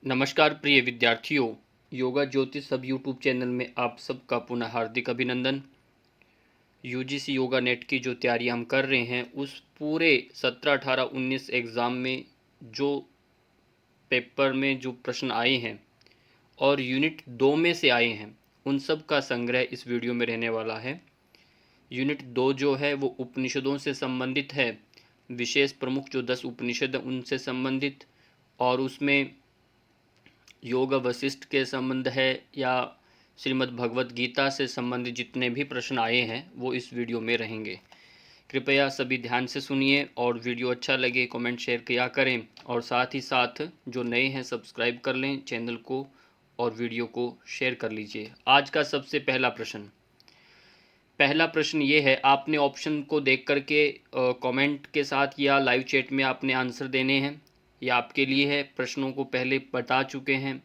नमस्कार प्रिय विद्यार्थियों, योगा ज्योतिष सब यूट्यूब चैनल में आप सबका पुनः हार्दिक अभिनंदन। यूजीसी योगा नेट की जो तैयारी हम कर रहे हैं उस पूरे 17, 18, 19 एग्ज़ाम में जो पेपर में जो प्रश्न आए हैं और यूनिट 2 में से आए हैं उन सब का संग्रह इस वीडियो में रहने वाला है। यूनिट 2 जो है वो उपनिषदों से संबंधित है, विशेष प्रमुख जो 10 उपनिषद उनसे संबंधित, और उसमें योग वशिष्ठ के संबंध है या श्रीमद् भगवत गीता से संबंधित जितने भी प्रश्न आए हैं वो इस वीडियो में रहेंगे। कृपया सभी ध्यान से सुनिए और वीडियो अच्छा लगे कमेंट शेयर किया करें, और साथ ही साथ जो नए हैं सब्सक्राइब कर लें चैनल को और वीडियो को शेयर कर लीजिए। आज का सबसे पहला प्रश्न ये है, आपने ऑप्शन को देख करके कमेंट के साथ या लाइव चैट में आपने आंसर देने हैं। यह आपके लिए है, प्रश्नों को पहले बता चुके हैं।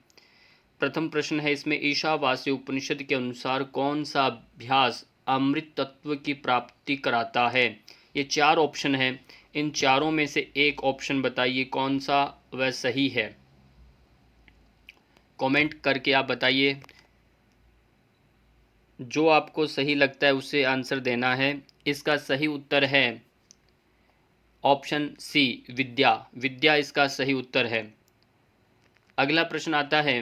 प्रथम प्रश्न है इसमें, ईशावास्य उपनिषद के अनुसार कौन सा अभ्यास अमृत तत्व की प्राप्ति कराता है। ये 4 ऑप्शन हैं, इन चारों में से एक ऑप्शन बताइए कौन सा वह सही है। कमेंट करके आप बताइए, जो आपको सही लगता है उसे आंसर देना है। इसका सही उत्तर है ऑप्शन सी, विद्या। विद्या इसका सही उत्तर है। अगला प्रश्न आता है,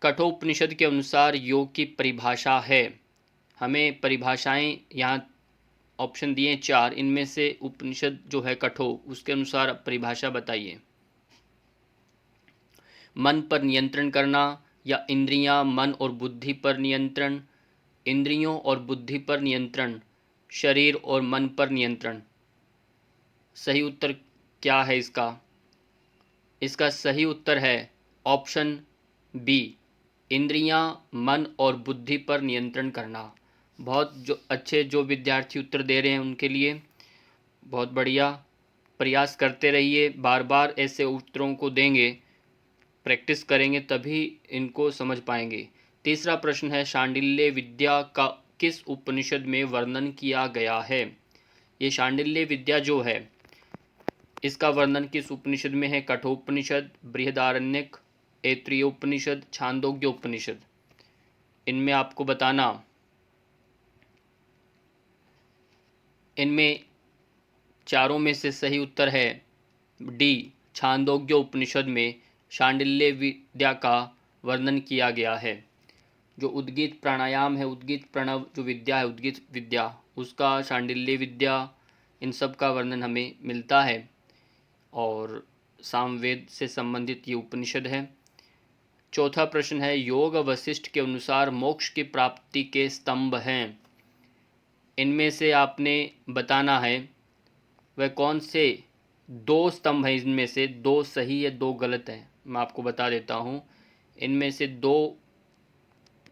कठोपनिषद के अनुसार योग की परिभाषा है। हमें परिभाषाएं यहाँ ऑप्शन दिए 4, इनमें से उपनिषद जो है कठो उसके अनुसार परिभाषा बताइए। मन पर नियंत्रण करना या इंद्रियां, मन और बुद्धि पर नियंत्रण, इंद्रियों और बुद्धि पर नियंत्रण, शरीर और मन पर नियंत्रण। सही उत्तर क्या है इसका? इसका सही उत्तर है ऑप्शन बी, इंद्रियां, मन और बुद्धि पर नियंत्रण करना। बहुत जो अच्छे जो विद्यार्थी उत्तर दे रहे हैं उनके लिए बहुत बढ़िया, प्रयास करते रहिए, बार बार ऐसे उत्तरों को देंगे, प्रैक्टिस करेंगे तभी इनको समझ पाएंगे। तीसरा प्रश्न है, शांडिल्य विद्या का किस उपनिषद में वर्णन किया गया है। ये शांडिल्य विद्या जो है इसका वर्णन किस उपनिषद में है? कठोपनिषद, बृहदारण्यक, ऐत्रेय उपनिषद, छांदोग्य उपनिषद। इनमें आपको बताना, इनमें चारों में से सही उत्तर है डी, छांदोग्य उपनिषद में शांडिल्य विद्या का वर्णन किया गया है। जो उद्गीत प्राणायाम है, उद्गीत प्रणव जो विद्या है, उद्गीत विद्या, उसका शांडिल्य विद्या, इन सब का वर्णन हमें मिलता है और सामवेद से संबंधित ये उपनिषद है। चौथा प्रश्न है, योग वशिष्ठ के अनुसार मोक्ष की प्राप्ति के स्तंभ हैं। इनमें से आपने बताना है वह कौन से 2 स्तंभ हैं। इनमें से 2 सही है, 2 गलत है। मैं आपको बता देता हूँ, इनमें से 2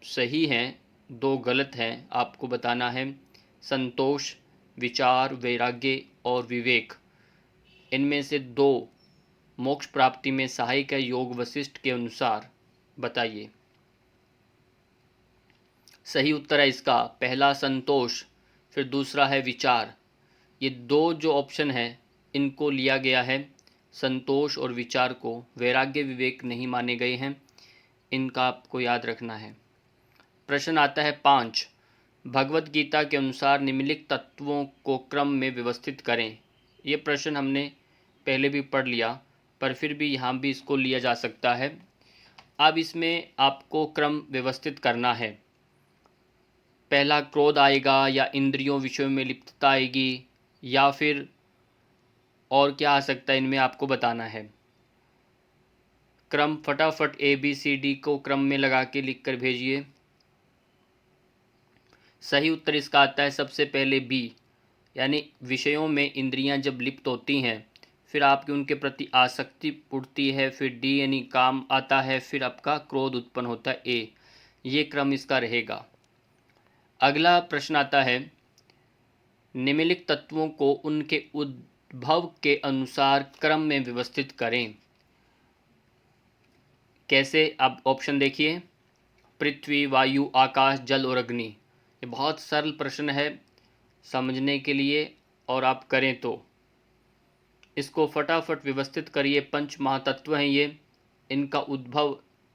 सही हैं, 2 गलत हैं। आपको बताना है संतोष, विचार, वैराग्य और विवेक। इनमें से 2 मोक्ष प्राप्ति में सहायक है योग वशिष्ठ के अनुसार, बताइए। सही उत्तर है इसका पहला संतोष, फिर दूसरा है विचार। ये 2 जो ऑप्शन है इनको लिया गया है, संतोष और विचार को वैराग्य विवेक नहीं माने गए हैं, इनका आपको याद रखना है। प्रश्न आता है 5, भगवत गीता के अनुसार निम्नलिखित तत्वों को क्रम में व्यवस्थित करें। ये प्रश्न हमने पहले भी पढ़ लिया, पर फिर भी यहाँ भी इसको लिया जा सकता है। अब इसमें आपको क्रम व्यवस्थित करना है। पहला क्रोध आएगा या इंद्रियों विषयों में लिप्तता आएगी या फिर और क्या आ सकता है, इनमें आपको बताना है। क्रम फटाफट ABCD को क्रम में लगा के लिख कर भेजिए। सही उत्तर इसका आता है सबसे पहले बी, यानी विषयों में इंद्रियां जब लिप्त होती हैं फिर आपकी उनके प्रति आसक्ति उठती है, फिर डी यानी काम आता है, फिर आपका क्रोध उत्पन्न होता है ए। ये क्रम इसका रहेगा। अगला प्रश्न आता है, निम्नलिखित तत्वों को उनके उद्भव के अनुसार क्रम में व्यवस्थित करें। कैसे? आप ऑप्शन देखिए, पृथ्वी, वायु, आकाश, जल और अग्नि। ये बहुत सरल प्रश्न है समझने के लिए, और आप करें तो इसको फटाफट व्यवस्थित करिए। पंच महातत्व हैं ये, इनका उद्भव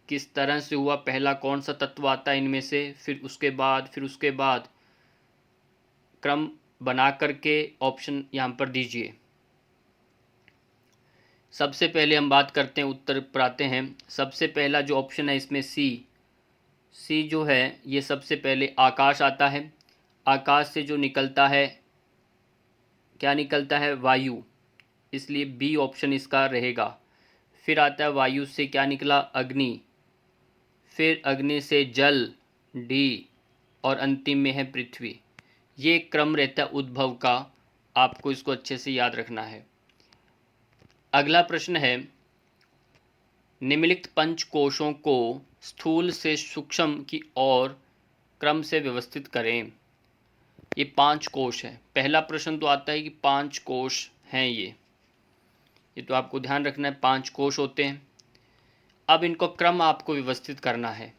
किस तरह से हुआ, पहला कौन सा तत्व आता है इनमें से, फिर उसके बाद क्रम बना करके ऑप्शन यहाँ पर दीजिए। सबसे पहले हम बात करते हैं, उत्तर पर आते हैं। सबसे पहला जो ऑप्शन है इसमें सी जो है ये सबसे पहले आकाश आता है। आकाश से जो निकलता है, क्या निकलता है, वायु, इसलिए बी ऑप्शन इसका रहेगा। फिर आता है वायु से क्या निकला, अग्नि, फिर अग्नि से जल, डी, और अंतिम में है पृथ्वी। ये क्रम रहता है उद्भव का, आपको इसको अच्छे से याद रखना है। अगला प्रश्न है, निम्नलिखित पंच कोशों को स्थूल से सूक्ष्म की ओर क्रम से व्यवस्थित करें। ये 5 कोश हैं। पहला प्रश्न तो आता है कि 5 कोश हैं ये तो आपको ध्यान रखना है, 5 कोश होते हैं। अब इनको क्रम आपको व्यवस्थित करना है।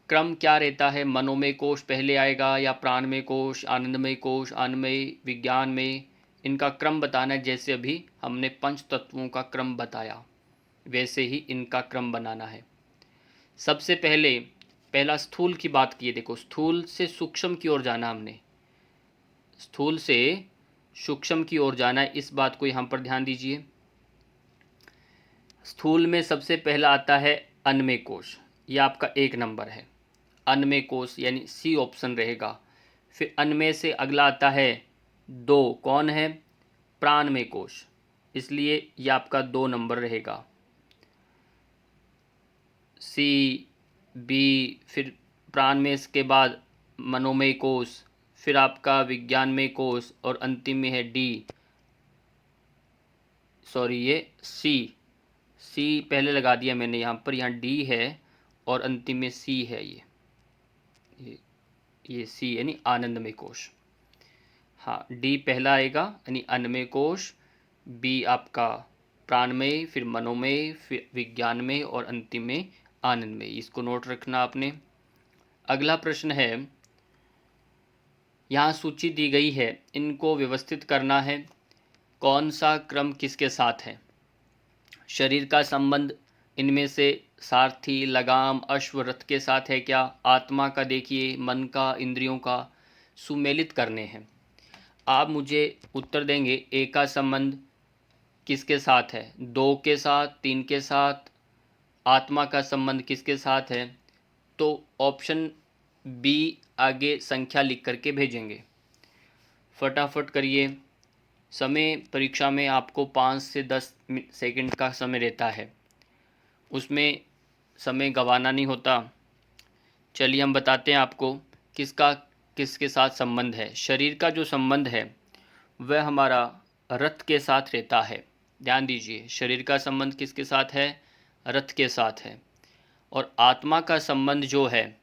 क्रम क्या रहता है, मनोमय कोश पहले आएगा या प्राणमय कोश, आनंदमय कोश, आनंदमय, विज्ञान में, इनका क्रम बताना है। जैसे अभी हमने पंच तत्वों का क्रम बताया वैसे ही इनका क्रम बनाना है। सबसे पहला स्थूल की बात की है। देखो, स्थूल से सूक्ष्म की ओर जाना, हमने स्थूल से सूक्ष्म की ओर जाना है, इस बात को यहाँ पर ध्यान दीजिए। स्थूल में सबसे पहला आता है अन्नमय कोश, ये आपका 1 नंबर है, अन्नमय कोश यानी सी ऑप्शन रहेगा। फिर अन्नमय से अगला आता है 2, कौन है, प्राणमय कोश, इसलिए ये आपका 2 नंबर रहेगा। सी, बी, फिर प्राणमय के बाद मनोमय कोश, फिर आपका विज्ञानमय कोश, और अंतिम में है डी, सॉरी ये सी पहले लगा दिया मैंने यहाँ पर, यहाँ डी है और अंतिम में सी है। ये सी यानी आनंदमय कोश। हाँ, डी पहला आएगा यानी अन्नमय कोश, बी आपका प्राणमय, फिर मनोमय, फिर विज्ञानमय और अंतिम में आनंदमय। इसको नोट रखना आपने। अगला प्रश्न है, यहाँ सूची दी गई है, इनको व्यवस्थित करना है। कौन सा क्रम किसके साथ है? शरीर का संबंध इनमें से सारथी, लगाम, अश्व, रथ के साथ है क्या? आत्मा का देखिए, मन का, इंद्रियों का, सुमेलित करने हैं। आप मुझे उत्तर देंगे ए का संबंध किसके साथ है, 2 के साथ, 3 के साथ। आत्मा का संबंध किसके साथ है? तो ऑप्शन बी आगे संख्या लिख करके भेजेंगे। फटाफट करिए। समय परीक्षा में आपको 5 से 10 सेकंड का समय रहता है, उसमें समय गंवाना नहीं होता। चलिए हम बताते हैं आपको किसका किसके साथ संबंध है। शरीर का जो संबंध है वह हमारा रथ के साथ रहता है। ध्यान दीजिए, शरीर का संबंध किसके साथ है? रथ के साथ है। और आत्मा का संबंध जो है,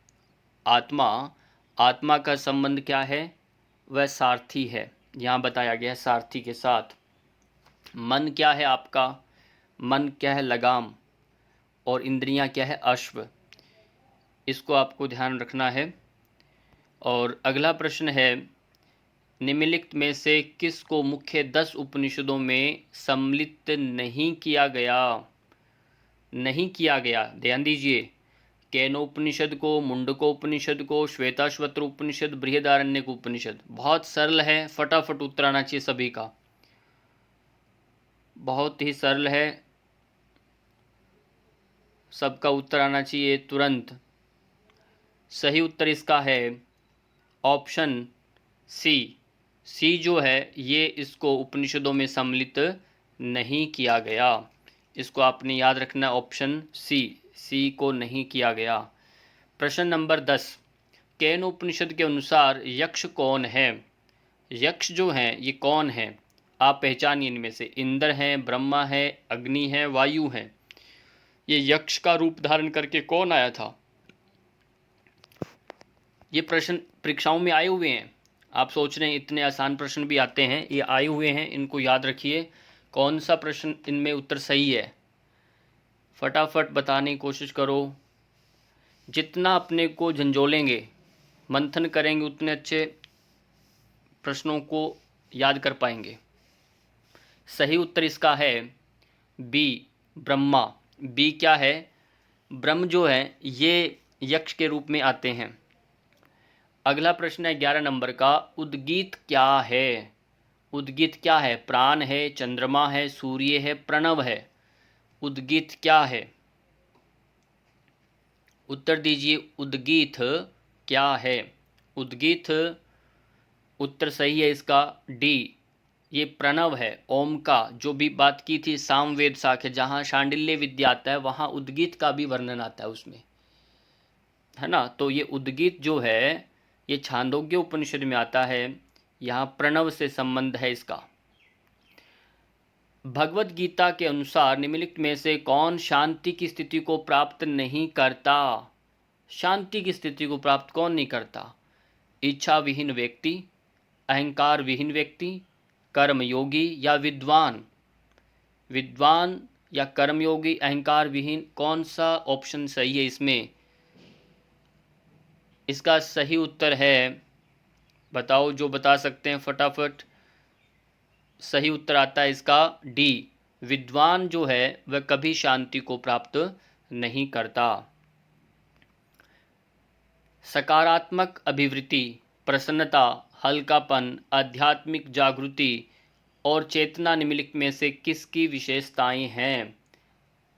आत्मा का संबंध क्या है? वह सारथी है, यहाँ बताया गया है सारथी के साथ। मन क्या है आपका? मन क्या है? लगाम। और इंद्रियां क्या है? अश्व। इसको आपको ध्यान रखना है। और अगला प्रश्न है, निम्नलिखित में से किस को मुख्य 10 उपनिषदों में सम्मिलित नहीं किया गया? ध्यान दीजिए, केनोपनिषद को, मुंडकोपनिषद को, श्वेताश्वत्र उपनिषद, बृहदारण्यक उपनिषद। बहुत सरल है, फटाफट उत्तर आना चाहिए सभी का, बहुत ही सरल है, सबका उत्तर आना चाहिए तुरंत। सही उत्तर इसका है ऑप्शन सी जो है ये इसको उपनिषदों में सम्मिलित नहीं किया गया। इसको आपने याद रखना, ऑप्शन सी को नहीं किया गया। प्रश्न नंबर 10, केन उपनिषद के अनुसार यक्ष कौन है? यक्ष जो हैं ये कौन है? आप पहचानिए इनमें से। इंद्र हैं, ब्रह्मा है, अग्नि है, वायु है। ये यक्ष का रूप धारण करके कौन आया था? ये प्रश्न परीक्षाओं में आए हुए हैं। आप सोच रहे हैं इतने आसान प्रश्न भी आते हैं, ये आए हुए हैं, इनको याद रखिए। कौन सा प्रश्न इनमें उत्तर सही है? फटाफट बताने की कोशिश करो। जितना अपने को झंझोलेंगे, मंथन करेंगे, उतने अच्छे प्रश्नों को याद कर पाएंगे। सही उत्तर इसका है बी, ब्रह्मा। बी क्या है? ब्रह्म जो है ये यक्ष के रूप में आते हैं। अगला प्रश्न है 11 नंबर का, उद्गीत क्या है? उद्गीत क्या है? प्राण है, चंद्रमा है, सूर्य है, प्रणव है। उद्गीत क्या है? उत्तर दीजिए, उद्गीत क्या है? उद्गीत उत्तर सही है इसका डी, ये प्रणव है। ओम का जो भी बात की थी सामवेद शाखे, जहाँ शांडिल्य विद्या आता है वहाँ उद्गीत का भी वर्णन आता है उसमें, है ना। तो ये उद्गीत जो है ये छांदोग्य उपनिषद में आता है, यहाँ प्रणव से संबंध है इसका। भगवत गीता के अनुसार निम्नलिखित में से कौन शांति की स्थिति को प्राप्त नहीं करता? शांति की स्थिति को प्राप्त कौन नहीं करता? इच्छा विहीन व्यक्ति, अहंकार विहीन व्यक्ति, कर्मयोगी या विद्वान? विद्वान या कर्मयोगी, अहंकार विहीन, कौन सा ऑप्शन सही है इसमें? इसका सही उत्तर है, बताओ जो बता सकते हैं फटाफट। सही उत्तर आता है इसका डी, विद्वान जो है वह कभी शांति को प्राप्त नहीं करता। सकारात्मक अभिवृत्ति, प्रसन्नता, हल्कापन, आध्यात्मिक जागृति और चेतना निम्नलिखित में से किसकी विशेषताएं हैं?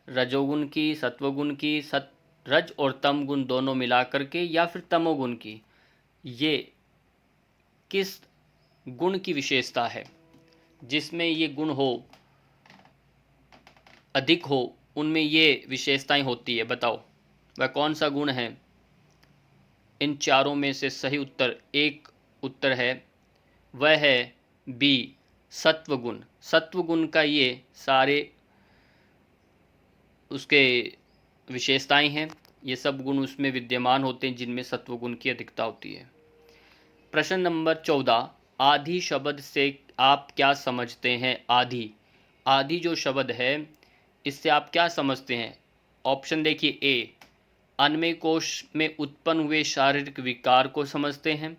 रजोगुण की, सत्वगुण की, रज और तम गुण दोनों मिलाकर के, या फिर तमोगुण की? ये किस गुण की विशेषता है? जिसमें ये गुण हो, अधिक हो, उनमें ये विशेषताएं होती है, बताओ वह कौन सा गुण है? इन चारों में से सही उत्तर एक उत्तर है, वह है बी, सत्वगुण। सत्वगुण का ये सारे उसके विशेषताएं हैं, ये सब गुण उसमें विद्यमान होते हैं जिनमें सत्वगुण की अधिकता होती है। प्रश्न नंबर 14, आदि शब्द से आप क्या समझते हैं? आदि, आदि जो शब्द है इससे आप क्या समझते हैं? ऑप्शन देखिए, ए, अन्नमय कोश में उत्पन्न हुए शारीरिक विकार को समझते हैं,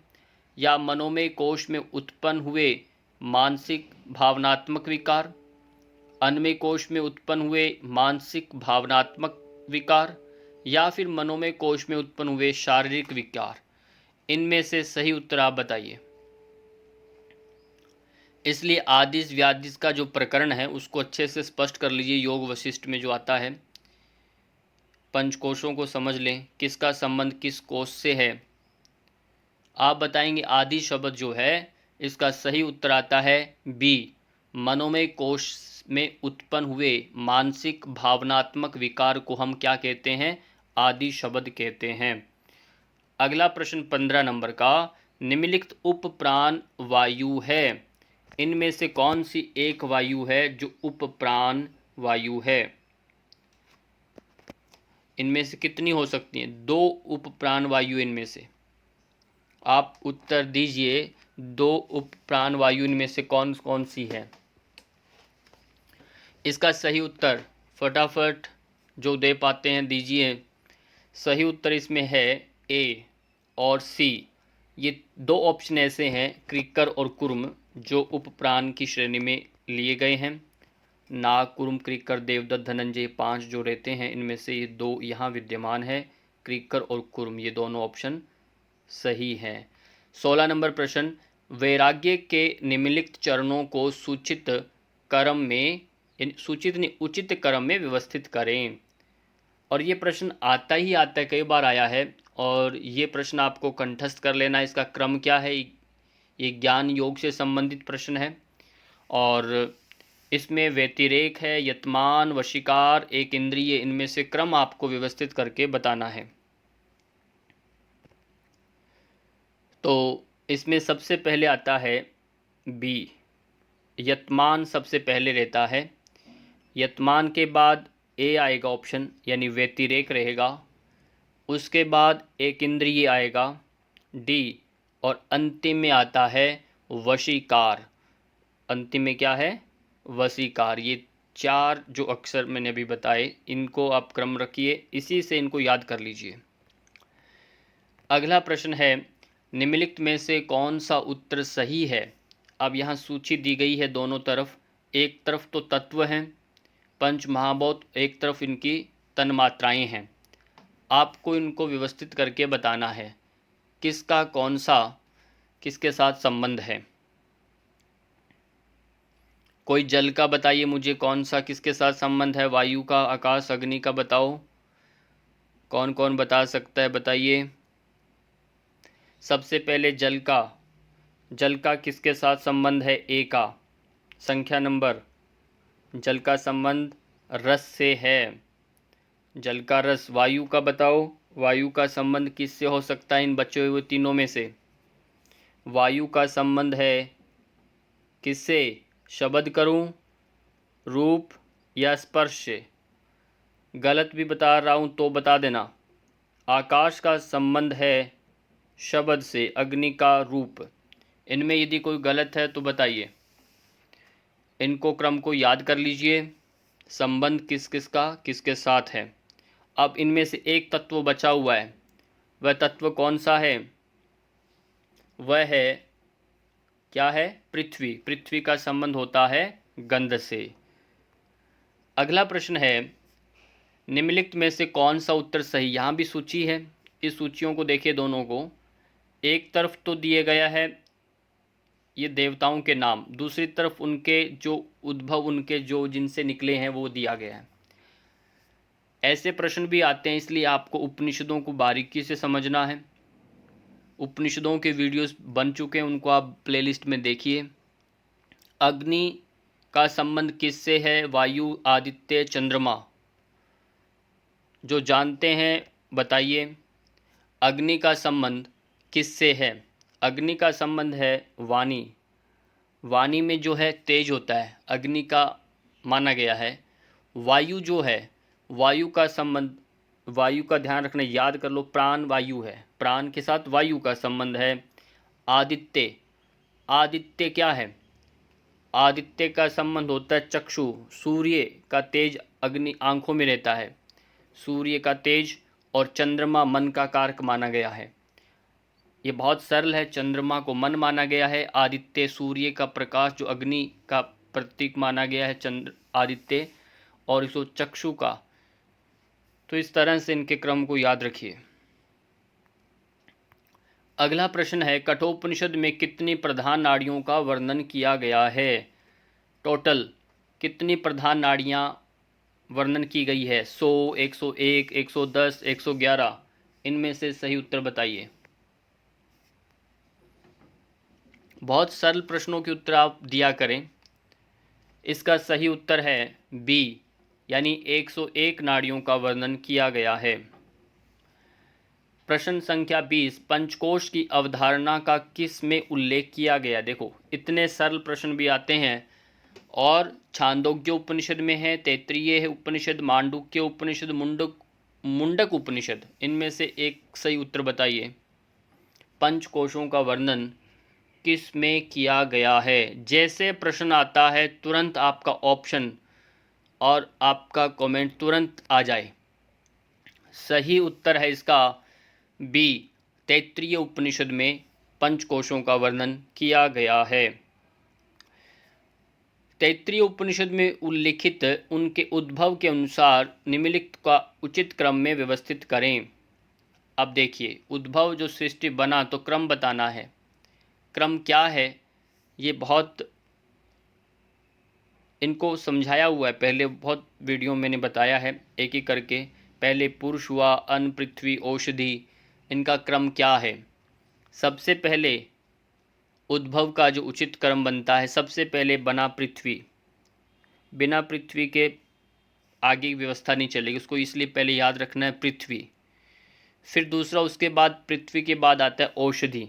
या मनोमय कोश में उत्पन्न हुए मानसिक भावनात्मक विकार, अन्नमय कोश में उत्पन्न हुए मानसिक भावनात्मक विकार, या फिर मनोमय कोश में उत्पन्न हुए शारीरिक विकार। इनमें से सही उत्तर आप बताइए। इसलिए आदिश व्यादिश का जो प्रकरण है उसको अच्छे से स्पष्ट कर लीजिए, योग वशिष्ठ में जो आता है। पंचकोशों को समझ लें, किसका संबंध किस कोश से है। आप बताएंगे आदि शब्द जो है इसका सही उत्तर आता है बी, मनोमय कोश में उत्पन्न हुए मानसिक भावनात्मक विकार को हम क्या कहते हैं? आदि शब्द कहते हैं। अगला प्रश्न 15 नंबर का, निम्नलिखित उपप्राण वायु है, इनमें से कौन सी एक वायु है जो उपप्राण वायु है? इनमें से कितनी हो सकती हैं? दो उपप्राण वायु इनमें से। आप उत्तर दीजिए, दो उपप्राण वायु इनमें से कौन कौन सी है? इसका सही उत्तर फटाफट जो दे पाते हैं दीजिए। सही उत्तर इसमें है ए और सी। ये दो ऑप्शन ऐसे हैं, क्रिकर और कुर्म, जो उपप्राण की श्रेणी में लिए गए हैं। नाग, कुर्म, क्रिकर, देवदत्त, धनंजय, 5 जो रहते हैं, इनमें से ये दो यहाँ विद्यमान है, क्रिकर और कुर्म, ये दोनों ऑप्शन सही हैं। 16 नंबर प्रश्न, वैराग्य के निम्नलिखित चरणों को सूचित क्रम में, सूचित नहीं उचित क्रम में व्यवस्थित करें। और ये प्रश्न आता ही आता है, कई बार आया है, और ये प्रश्न आपको कंठस्थ कर लेना। इसका क्रम क्या है? ये ज्ञान योग से संबंधित प्रश्न है, और इसमें व्यतिरेक है, यतमान, वशीकार, एक इंद्रिय, इनमें से क्रम आपको व्यवस्थित करके बताना है। तो इसमें सबसे पहले आता है बी, यतमान सबसे पहले रहता है। यतमान के बाद ए आएगा ऑप्शन, यानी व्यतिरेक रहेगा। उसके बाद एक इंद्रिय आएगा डी, और अंतिम में आता है वशीकार। अंतिम में क्या है? वशीकार। ये चार जो अक्षर मैंने अभी बताए, इनको आप क्रम रखिए, इसी से इनको याद कर लीजिए। अगला प्रश्न है, निम्नलिखित में से कौन सा उत्तर सही है? अब यहाँ सूची दी गई है दोनों तरफ। एक तरफ तो तत्व हैं, पंच महाभूत, एक तरफ इनकी तन्मात्राएं हैं। आपको इनको व्यवस्थित करके बताना है किसका कौन सा किसके साथ संबंध है। कोई जल का बताइए मुझे, कौन सा किसके साथ संबंध है। वायु का, आकाश, अग्नि का बताओ, कौन कौन बता सकता है बताइए। सबसे पहले जल का किसके साथ संबंध है। ए का संख्या नंबर, जल का संबंध रस से है, जल का रस। वायु का बताओ, वायु का संबंध किससे हो सकता है इन बचे हुए तीनों में से। वायु का संबंध है किससे, शब्द करूं, रूप या स्पर्श से। गलत भी बता रहा हूं तो बता देना। आकाश का संबंध है शब्द से, अग्नि का रूप। इनमें यदि कोई गलत है तो बताइए। इनको क्रम को याद कर लीजिए, संबंध किस किस का किसके साथ है। अब इनमें से एक तत्व बचा हुआ है, वह तत्व कौन सा है। वह है, क्या है, पृथ्वी। पृथ्वी का संबंध होता है गंध से। अगला प्रश्न है, निम्नलिखित में से कौन सा उत्तर सही। यहाँ भी सूची है, इस सूचियों को देखिए दोनों को। एक तरफ तो दिए गया है ये देवताओं के नाम, दूसरी तरफ उनके जो उद्भव, उनके जो जिनसे निकले हैं वो दिया गया है। ऐसे प्रश्न भी आते हैं, इसलिए आपको उपनिषदों को बारीकी से समझना है। उपनिषदों के वीडियोस बन चुके हैं, उनको आप प्लेलिस्ट में देखिए। अग्नि का संबंध किससे है। वायु, आदित्य, चंद्रमा। जो जानते हैं बताइए। अग्नि का संबंध किससे है। अग्नि का संबंध है वाणी। वाणी में जो है तेज होता है, अग्नि का माना गया है। वायु जो है, वायु का संबंध, वायु का ध्यान रखना, याद कर लो, प्राण वायु है, प्राण के साथ वायु का संबंध है। आदित्य, आदित्य क्या है। आदित्य का संबंध होता है चक्षु, सूर्य का तेज अग्नि आंखों में रहता है, सूर्य का तेज। और चंद्रमा मन का कारक माना गया है। ये बहुत सरल है, चंद्रमा को मन माना गया है। आदित्य सूर्य का प्रकाश जो अग्नि का प्रतीक माना गया है चंद्र आदित्य, और इसको चक्षु का। तो इस तरह से इनके क्रम को याद रखिए। अगला प्रश्न है, कठोपनिषद में कितनी प्रधान नाड़ियों का वर्णन किया गया है। टोटल कितनी प्रधान नाड़ियाँ वर्णन की गई है। 100, 101, 110, 111। इनमें से सही उत्तर बताइए। बहुत सरल प्रश्नों के उत्तर आप दिया करें। इसका सही उत्तर है बी, यानी 101 नाड़ियों का वर्णन किया गया है। प्रश्न संख्या 20, पंचकोश की अवधारणा का किस में उल्लेख किया गया। देखो, इतने सरल प्रश्न भी आते हैं, और छांदोग्य उपनिषद में है, तैत्तिरीय उपनिषद, मांडुक्य उपनिषद, मुंडक उपनिषद। इनमें से एक सही उत्तर बताइए। पंचकोशों का वर्णन किस में किया गया है। जैसे प्रश्न आता है तुरंत आपका ऑप्शन और आपका कमेंट तुरंत आ जाए। सही उत्तर है इसका बी, तैत्तिरीय उपनिषद में पंचकोशों का वर्णन किया गया है। तैत्तिरीय उपनिषद में उल्लिखित उनके उद्भव के अनुसार निम्नलिखित का उचित क्रम में व्यवस्थित करें। अब देखिए, उद्भव जो सृष्टि बना तो क्रम बताना है। क्रम क्या है, ये बहुत इनको समझाया हुआ है, पहले बहुत वीडियो मैंने बताया है एक एक करके। पहले पुरुष हुआ, अन्न, पृथ्वी, औषधि। इनका क्रम क्या है। सबसे पहले उद्भव का जो उचित क्रम बनता है, सबसे पहले बना पृथ्वी। बिना पृथ्वी के आगे व्यवस्था नहीं चलेगी, उसको इसलिए पहले याद रखना है पृथ्वी। फिर दूसरा, उसके बाद पृथ्वी के बाद आता है औषधि,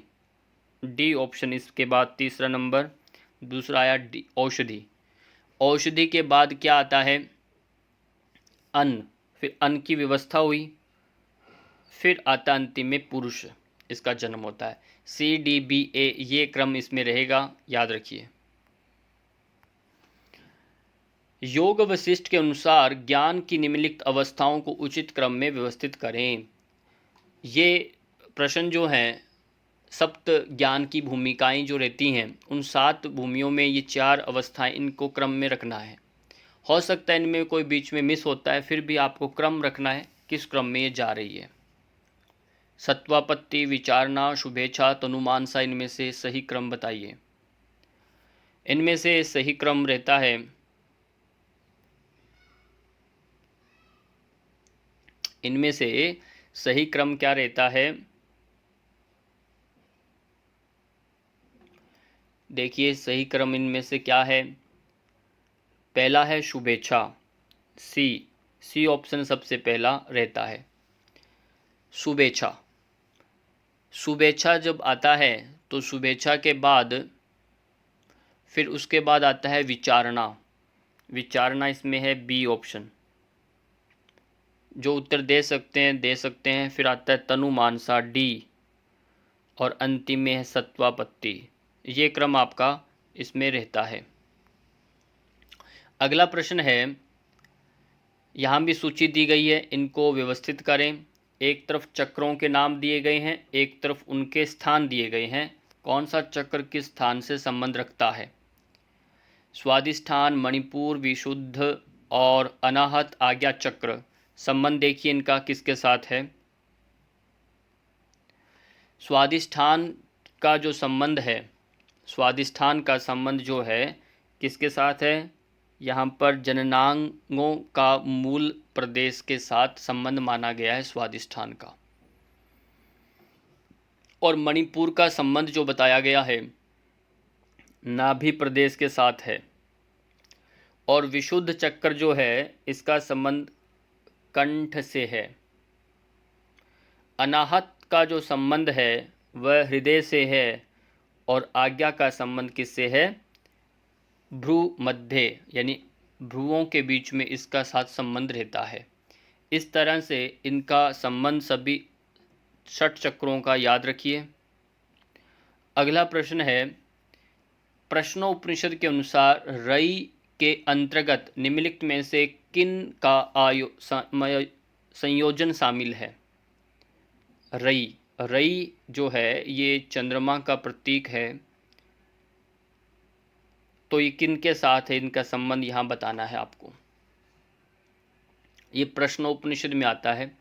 डी ऑप्शन। इसके बाद तीसरा नंबर दूसरा आया डी, औषधि। औषधि के बाद क्या आता है, अन्न। फिर अन्न की व्यवस्था हुई, फिर आता अंतिम में पुरुष, इसका जन्म होता है। सी डी बी ए, ये क्रम इसमें रहेगा, याद रखिए। योग वशिष्ठ के अनुसार ज्ञान की निम्नलिखित अवस्थाओं को उचित क्रम में व्यवस्थित करें। ये प्रश्न जो हैं, सप्त ज्ञान की भूमिकाएं जो रहती हैं, उन 7 भूमियों में ये 4 अवस्थाएं, इनको क्रम में रखना है। हो सकता है इनमें कोई बीच में मिस होता है, फिर भी आपको क्रम रखना है किस क्रम में ये जा रही है। सत्वापत्ति, विचारणा, शुभेच्छा, तनुमानसा, इनमें से सही क्रम बताइए। इनमें से सही क्रम रहता है इनमें से सही क्रम क्या रहता है, देखिए सही क्रम इनमें से क्या है। पहला है शुभेच्छा, सी ऑप्शन सबसे पहला रहता है। शुभेच्छा, शुभेच्छा जब आता है तो शुभेच्छा के बाद फिर उसके बाद आता है विचारणा, विचारणा इसमें है बी ऑप्शन। जो उत्तर दे सकते हैं। फिर आता है तनुमानसा, डी, और अंतिम में है सत्वापत्ति। ये क्रम आपका इसमें रहता है। अगला प्रश्न है, यहाँ भी सूची दी गई है, इनको व्यवस्थित करें। एक तरफ चक्रों के नाम दिए गए हैं, एक तरफ उनके स्थान दिए गए हैं। कौन सा चक्र किस स्थान से संबंध रखता है? स्वादिष्ठान, मणिपुर, विशुद्ध और अनाहत आज्ञा चक्र, संबंध देखिए इनका किसके साथ है। स्वादिष्ठान का जो संबंध है, स्वादिष्ठान का संबंध जो है किसके साथ है? यहाँ पर जननांगों का मूल प्रदेश के साथ संबंध माना गया है स्वादिष्ठान का। और मणिपुर का संबंध जो बताया गया है नाभि प्रदेश के साथ है। और विशुद्ध चक्र जो है इसका संबंध कंठ से है। अनाहत का जो संबंध है वह हृदय से है। और आज्ञा का संबंध किससे है? भ्रू मध्य, यानी भ्रुवों के बीच में इसका साथ संबंध रहता है। इस तरह से इनका संबंध सभी 6 चक्रों का याद रखिए। अगला प्रश्न है, प्रश्नोपनिषद के अनुसार रई के अंतर्गत निम्नलिखित में से किन का संयोजन शामिल है? रई जो है ये चंद्रमा का प्रतीक है, तो ये किन के साथ है, इनका संबंध यहाँ बताना है आपको। ये प्रश्नोपनिषद में आता है।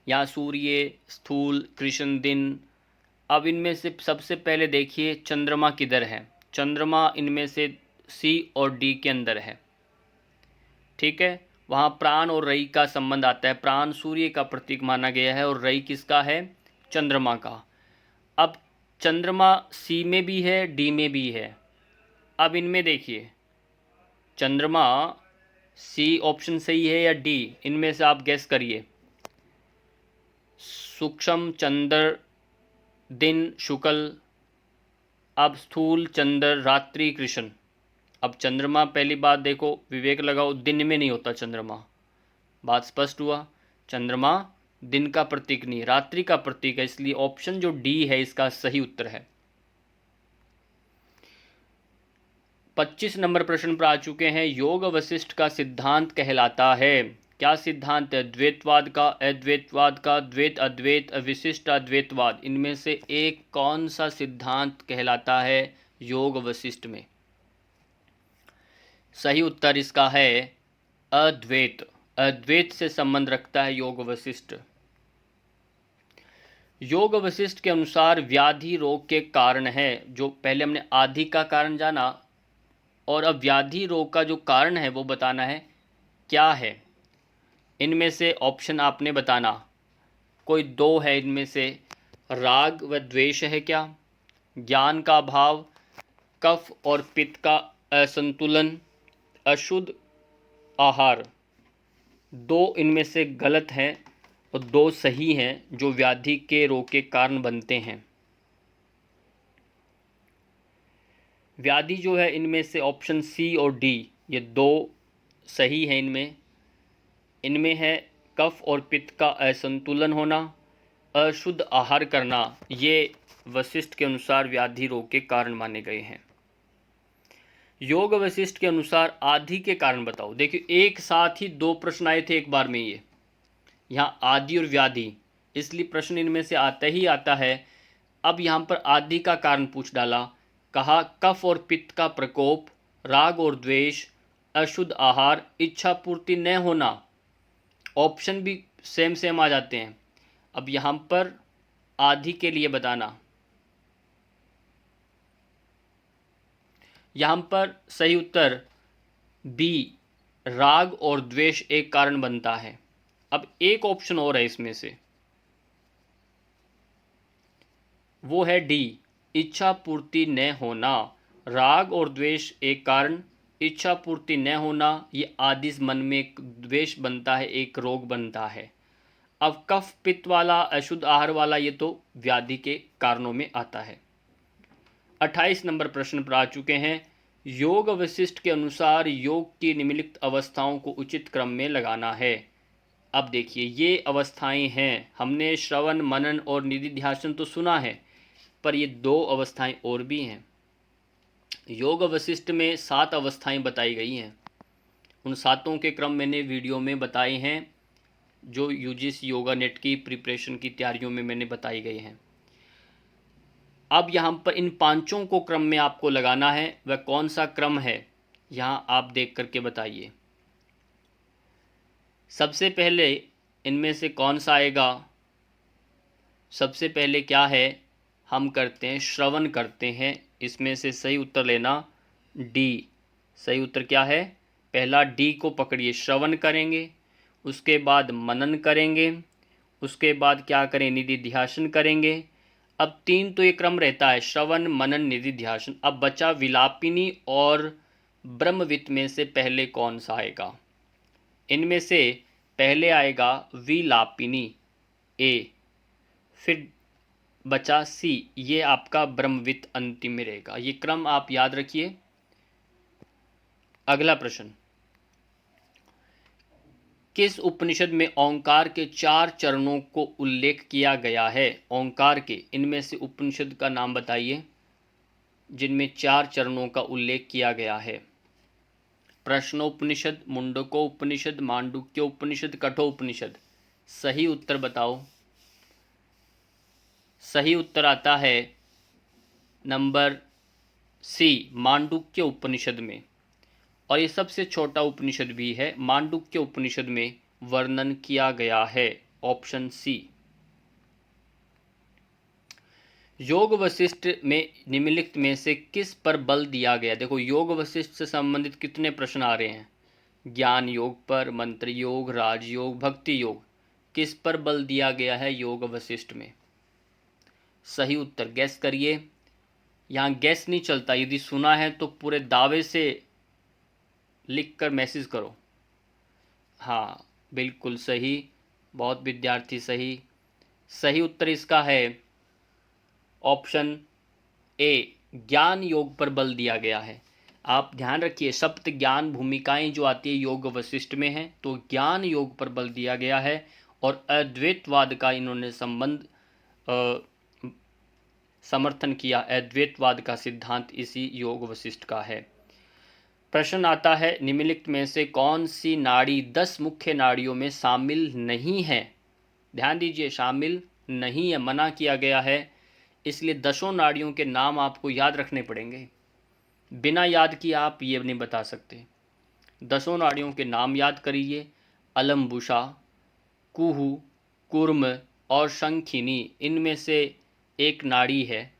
यहाँ सूर्य, स्थूल, कृष्ण दिन। अब इनमें से सबसे पहले देखिए चंद्रमा किधर है। चंद्रमा इनमें से सी और डी के अंदर है, ठीक है। वहाँ प्राण और रई का संबंध आता है। प्राण सूर्य का प्रतीक माना गया है और रई किसका है? चंद्रमा का। अब चंद्रमा सी में भी है, डी में भी है। अब इनमें देखिए चंद्रमा सी ऑप्शन सही है या डी, इनमें से आप गैस करिए। सूक्ष्म चंद्र दिन शुक्ल, अब स्थूल चंद्र रात्रि कृष्ण। अब चंद्रमा पहली बात देखो, विवेक लगाओ, दिन में नहीं होता चंद्रमा, बात स्पष्ट हुआ। चंद्रमा दिन का प्रतीक नहीं, रात्रि का प्रतीक है, इसलिए ऑप्शन जो डी है इसका सही उत्तर है। 25 नंबर प्रश्न पर आ चुके हैं। योग वशिष्ठ का सिद्धांत कहलाता है, क्या सिद्धांत है? द्वैतवाद का, अद्वैतवाद का, द्वैत अद्वैत, विशिष्ट अद्वैतवाद। इनमें से एक कौन सा सिद्धांत कहलाता है योग वशिष्ठ में? सही उत्तर इसका है अद्वैत। अद्वैत से संबंध रखता है योग वशिष्ठ। योग वशिष्ठ के अनुसार व्याधि रोग के कारण है। जो पहले हमने आदि का कारण जाना, और अब व्याधि रोग का जो कारण है वो बताना है क्या है। इनमें से ऑप्शन आपने बताना, कोई 2 है इनमें से। राग व द्वेष है क्या? ज्ञान का अभाव, कफ और पित्त का असंतुलन, अशुद्ध आहार। 2 इनमें से गलत हैं और 2 सही हैं जो व्याधि के रोग के कारण बनते हैं। व्याधि जो है इनमें से ऑप्शन सी और डी, ये 2 सही हैं। इनमें है कफ और पित्त का असंतुलन होना, अशुद्ध आहार करना। ये वशिष्ठ के अनुसार व्याधि रोग के कारण माने गए हैं। योग वशिष्ठ के अनुसार आदि के कारण बताओ। देखिए एक साथ ही 2 प्रश्न आए थे एक बार में, ये यहाँ आदि और व्याधि, इसलिए प्रश्न इनमें से आता ही आता है। अब यहाँ पर आदि का कारण पूछ डाला, कहा कफ और पित्त का प्रकोप, राग और द्वेष, अशुद्ध आहार, इच्छा पूर्ति न होना। ऑप्शन भी सेम आ जाते हैं। अब यहाँ पर आदि के लिए बताना। यहाँ पर सही उत्तर बी, राग और द्वेष एक कारण बनता है। अब एक ऑप्शन और है इसमें से, वो है डी, इच्छा पूर्ति न होना। राग और द्वेष एक कारण, इच्छा पूर्ति न होना, ये आदिश मन में एक द्वेष बनता है, एक रोग बनता है। अब कफ पित्त वाला, अशुद्ध आहार वाला, ये तो व्याधि के कारणों में आता है। 28 नंबर प्रश्न पर आ चुके हैं। योग वशिष्ठ के अनुसार योग की निम्नलिखित अवस्थाओं को उचित क्रम में लगाना है। अब देखिए, ये अवस्थाएं हैं, हमने श्रवण, मनन और निधिध्यासन तो सुना है, पर ये 2 अवस्थाएं और भी हैं। योग वशिष्ठ में 7 अवस्थाएं बताई गई हैं। उन 7 के क्रम मैंने वीडियो में बताए हैं, जो यूजीसी योगा नेट की प्रिपरेशन की तैयारियों में मैंने बताई गई हैं। अब यहाँ पर इन 5 को क्रम में आपको लगाना है। वह कौन सा क्रम है, यहाँ आप देख करके बताइए। सबसे पहले इनमें से कौन सा आएगा? सबसे पहले क्या है, हम करते हैं श्रवण करते हैं। इसमें से सही उत्तर लेना डी। सही उत्तर क्या है? पहला डी को पकड़िए, श्रवण करेंगे, उसके बाद मनन करेंगे, उसके बाद क्या करें, निधिध्यासन करेंगे। अब 3 तो ये क्रम रहता है, श्रवण, मनन, निधिध्यासन। अब बचा विलापिनी और ब्रह्मवित में से पहले कौन सा आएगा? इनमें से पहले आएगा विलापिनी, ए। फिर बचा सी, ये आपका ब्रह्मवित अंतिम में रहेगा। ये क्रम आप याद रखिए। अगला प्रश्न, किस उपनिषद में ओंकार के 4 चरणों को उल्लेख किया गया है? ओंकार के इनमें से उपनिषद का नाम बताइए जिनमें 4 चरणों का उल्लेख किया गया है। प्रश्नोपनिषद, मुंडको उपनिषद, मांडुक्य उपनिषद, कठोपनिषद। सही उत्तर बताओ। सही उत्तर आता है नंबर सी, मांडुक्य उपनिषद में। और ये सबसे छोटा उपनिषद भी है, मांडुक्य उपनिषद में वर्णन किया गया है। Option C. योग वशिष्ठ में निम्नलिखित में से किस पर बल दिया गया? देखो, योग वशिष्ठ से संबंधित कितने प्रश्न आ रहे हैं? ज्ञान योग पर, मंत्र योग, राजयोग, भक्ति योग। किस पर बल दिया गया है योग वशिष्ठ में? सही उत्तर गैस करिए। यहाँ गैस नहीं चलता, यदि सुना है तो पूरे दावे से लिख कर मैसेज करो। हाँ, बिल्कुल सही, बहुत विद्यार्थी सही। सही उत्तर इसका है ऑप्शन ए, ज्ञान योग पर बल दिया गया है। आप ध्यान रखिए, सप्त ज्ञान भूमिकाएं जो आती है योग वशिष्ठ में है, तो ज्ञान योग पर बल दिया गया है। और अद्वैतवाद का इन्होंने समर्थन किया। अद्वैतवाद का सिद्धांत इसी योग वशिष्ठ का है। प्रश्न आता है, निम्नलिखित में से कौन सी नाड़ी 10 मुख्य नाड़ियों में शामिल नहीं है? ध्यान दीजिए, शामिल नहीं है, मना किया गया है। इसलिए 10 नाड़ियों के नाम आपको याद रखने पड़ेंगे। बिना याद किए आप ये नहीं बता सकते। 10 नाड़ियों के नाम याद करिए। अलम्बुषा, कुहू, कूर्म और शंखिनी। इनमें से एक नाड़ी है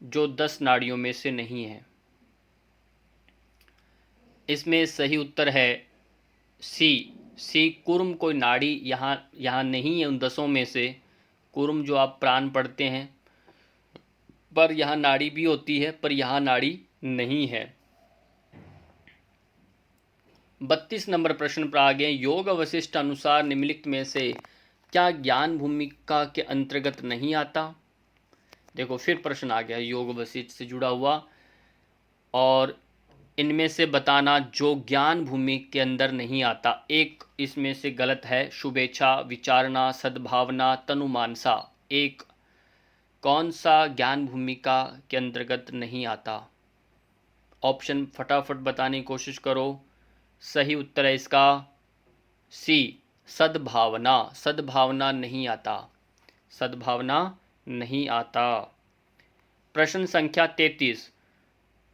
जो 10 नाड़ियों में से नहीं है। इसमें सही उत्तर है सी, कूर्म। कोई नाड़ी यहाँ नहीं है उन 10 में से। कूर्म जो आप प्राण पढ़ते हैं, पर यहाँ नाड़ी भी होती है, पर यहाँ नाड़ी नहीं है। 32 नंबर प्रश्न पर आ गए। योग वशिष्ठ अनुसार निम्नलिखित में से क्या ज्ञान भूमिका के अंतर्गत नहीं आता? देखो, फिर प्रश्न आ गया योग वशिष्ठ से जुड़ा हुआ, और इनमें से बताना जो ज्ञान भूमि के अंदर नहीं आता। एक इसमें से गलत है, शुभेच्छा, विचारणा, सद्भावना, तनुमानसा। एक कौन सा ज्ञान भूमिका के अंतर्गत नहीं आता? ऑप्शन फटाफट बताने की कोशिश करो। सही उत्तर है इसका सी, सद्भावना। सद्भावना नहीं आता, सद्भावना नहीं आता। प्रश्न संख्या 33,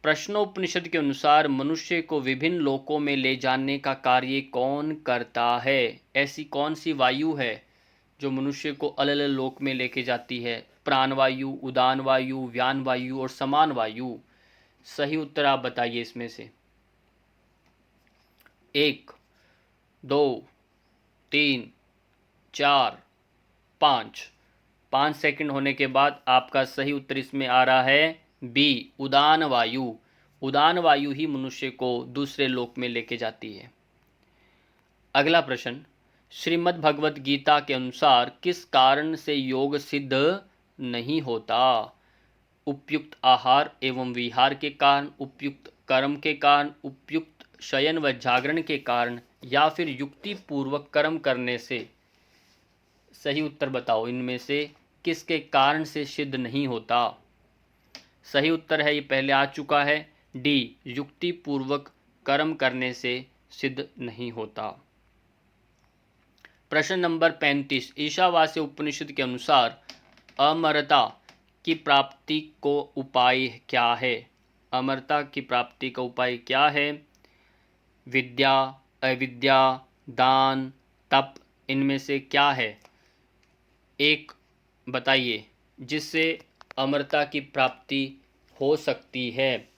प्रश्नोपनिषद के अनुसार मनुष्य को विभिन्न लोकों में ले जाने का कार्य कौन करता है? ऐसी कौन सी वायु है जो मनुष्य को अलग अलग लोक में लेके जाती है? प्राण वायु, उदान वायु, व्यान वायु और समान वायु। सही उत्तर आप बताइए इसमें से। 1, 2, 3, 4, 5। 5 सेकंड होने के बाद आपका सही उत्तर इसमें आ रहा है बी, उदान वायु। उदान वायु ही मनुष्य को दूसरे लोक में लेके जाती है। अगला प्रश्न, श्रीमद् भगवत गीता के अनुसार किस कारण से योग सिद्ध नहीं होता? उपयुक्त आहार एवं विहार के कारण, उपयुक्त कर्म के कारण, उपयुक्त शयन व जागरण के कारण, या फिर युक्ति पूर्वक कर्म करने से? सही उत्तर बताओ, इनमें से किसके कारण से सिद्ध नहीं होता? सही उत्तर है, ये पहले आ चुका है, डी, युक्ति पूर्वक कर्म करने से सिद्ध नहीं होता। प्रश्न नंबर 35, ईशावास्य उपनिषद के अनुसार अमरता की प्राप्ति को उपाय क्या है? अमरता की प्राप्ति का उपाय क्या है? विद्या, अविद्या, दान, तप, इनमें से क्या है? एक बताइए जिससे अमरता की प्राप्ति हो सकती है।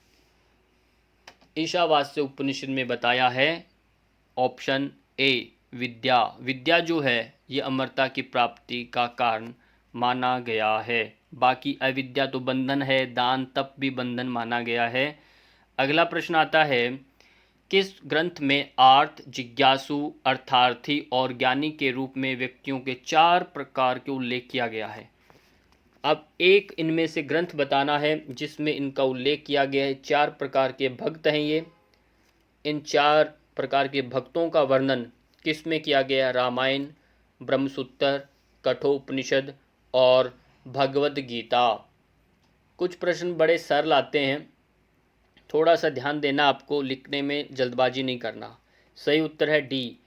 ईशावास्य उपनिषद में बताया है ऑप्शन ए, विद्या। विद्या जो है ये अमरता की प्राप्ति का कारण माना गया है। बाकी अविद्या तो बंधन है, दान तप भी बंधन माना गया है। अगला प्रश्न आता है, किस ग्रंथ में आर्थ, जिज्ञासु, अर्थार्थी और ज्ञानी के रूप में व्यक्तियों के 4 प्रकार के उल्लेख किया गया है? अब एक इनमें से ग्रंथ बताना है जिसमें इनका उल्लेख किया गया है। 4 प्रकार के भक्त हैं ये। इन 4 प्रकार के भक्तों का वर्णन किस में किया गया? रामायण, ब्रह्मसूत्र, कठोपनिषद और भगवद गीता। कुछ प्रश्न बड़े सरल आते हैं, थोड़ा सा ध्यान देना, आपको लिखने में जल्दबाजी नहीं करना। सही उत्तर है डी,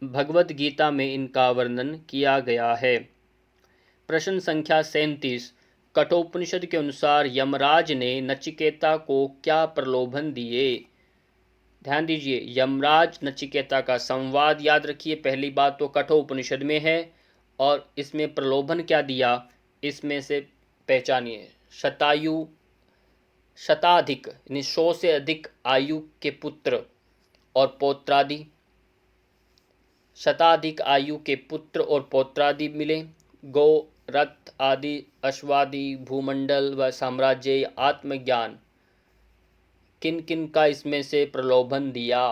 भगवद गीता में इनका वर्णन किया गया है। प्रश्न संख्या 37, कठोपनिषद के अनुसार यमराज ने नचिकेता को क्या प्रलोभन दिए? ध्यान दीजिए, यमराज नचिकेता का संवाद याद रखिए। पहली बात तो कठोपनिषद में है और इसमें प्रलोभन क्या दिया, इसमें से पहचानिए। शतायु, शताधिक यानी 100 से अधिक आयु के पुत्र और पौत्रादि, शताधिक आयु के पुत्र और पौत्रादि मिले। गौ, रथ आदि, अश्वादि, भूमंडल व साम्राज्य, आत्मज्ञान, किन किन का इसमें से प्रलोभन दिया?